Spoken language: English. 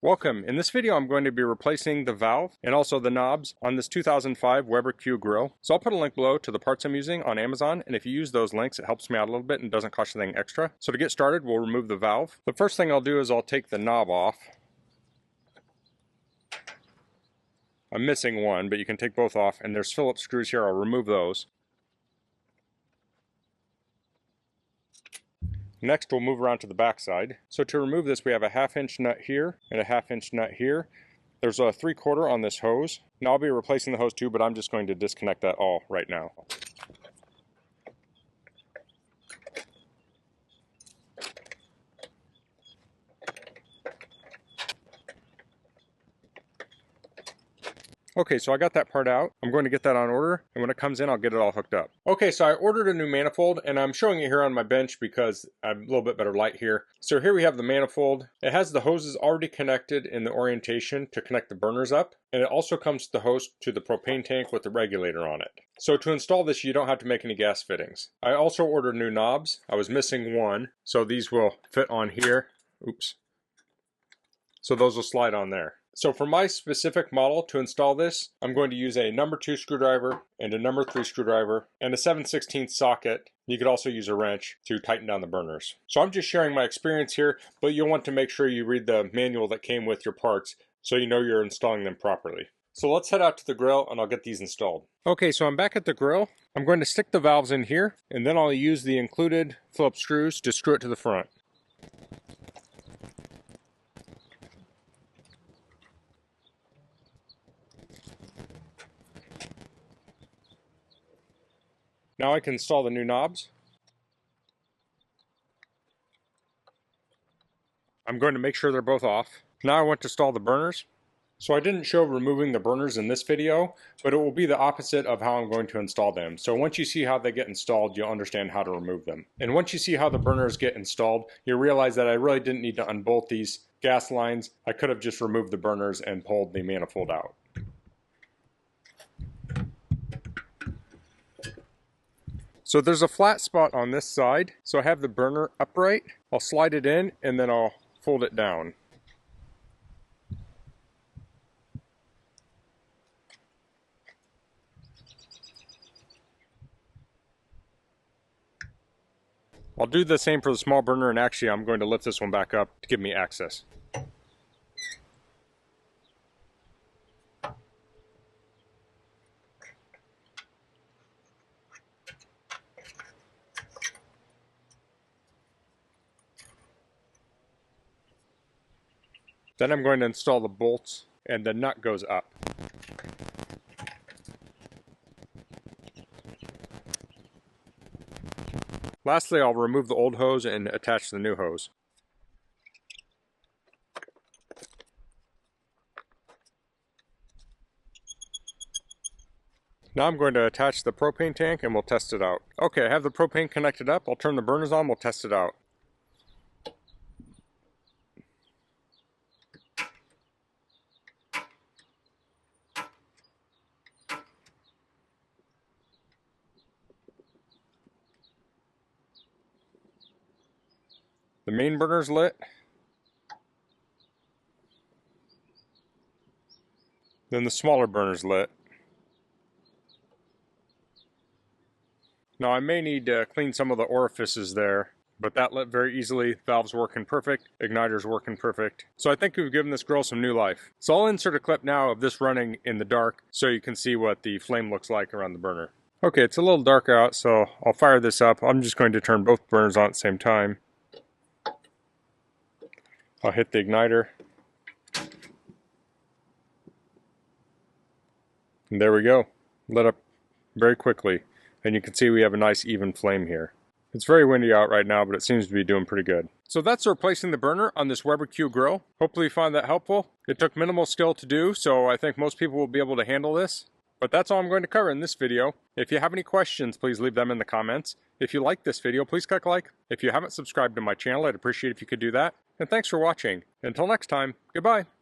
Welcome. In this video I'm going to be replacing the valve and also the knobs on this 2005 Weber Q grill. So I'll put a link below to the parts I'm using on Amazon, and if you use those links it helps me out a little bit and doesn't cost anything extra. So to get started we'll remove the valve. The first thing I'll do is I'll take the knob off. I'm missing one, but you can take both off, and there's Phillips screws here. I'll remove those. Next we'll move around to the back side. So to remove this we have a 1/2 inch nut here and a 1/2 inch nut here. There's a 3/4 on this hose. Now I'll be replacing the hose too, but I'm just going to disconnect that all right now. Okay, so I got that part out. I'm going to get that on order, and when it comes in, I'll get it all hooked up. Okay, so I ordered a new manifold, and I'm showing it here on my bench because I'm a little bit better light here. So here we have the manifold. It has the hoses already connected in the orientation to connect the burners up, and it also comes to the hose to the propane tank with the regulator on it. So to install this, you don't have to make any gas fittings. I also ordered new knobs. I was missing one, so these will fit on here. Oops. So those will slide on there. So for my specific model to install this, I'm going to use a number 2 screwdriver and a number 3 screwdriver and a 7/16 socket. You could also use a wrench to tighten down the burners. So I'm just sharing my experience here, but you'll want to make sure you read the manual that came with your parts so you know you're installing them properly. So let's head out to the grill and I'll get these installed. Okay, so I'm back at the grill. I'm going to stick the valves in here, and then I'll use the included Phillips screws to screw it to the front. Now I can install the new knobs. I'm going to make sure they're both off. Now I want to install the burners. So I didn't show removing the burners in this video, but it will be the opposite of how I'm going to install them. So once you see how they get installed, you'll understand how to remove them. And once you see how the burners get installed, you'll realize that I really didn't need to unbolt these gas lines. I could have just removed the burners and pulled the manifold out. So there's a flat spot on this side, so I have the burner upright. I'll slide it in and then I'll fold it down. I'll do the same for the small burner, and actually I'm going to lift this one back up to give me access. Then I'm going to install the bolts, and the nut goes up. Lastly, I'll remove the old hose and attach the new hose. Now I'm going to attach the propane tank and we'll test it out. Okay, I have the propane connected up. I'll turn the burners on, we'll test it out. The main burner's lit. Then the smaller burner's lit. Now I may need to clean some of the orifices there, but that lit very easily. Valve's working perfect, igniter's working perfect. So I think we've given this grill some new life. So I'll insert a clip now of this running in the dark so you can see what the flame looks like around the burner. Okay, it's a little dark out, so I'll fire this up. I'm just going to turn both burners on at the same time. I'll hit the igniter. And there we go. Lit up very quickly. And you can see we have a nice even flame here. It's very windy out right now, but it seems to be doing pretty good. So that's replacing the burner on this Weber Q grill. Hopefully you find that helpful. It took minimal skill to do, so I think most people will be able to handle this. But that's all I'm going to cover in this video. If you have any questions, please leave them in the comments. If you like this video, please click like. If you haven't subscribed to my channel, I'd appreciate if you could do that. And thanks for watching. Until next time, goodbye.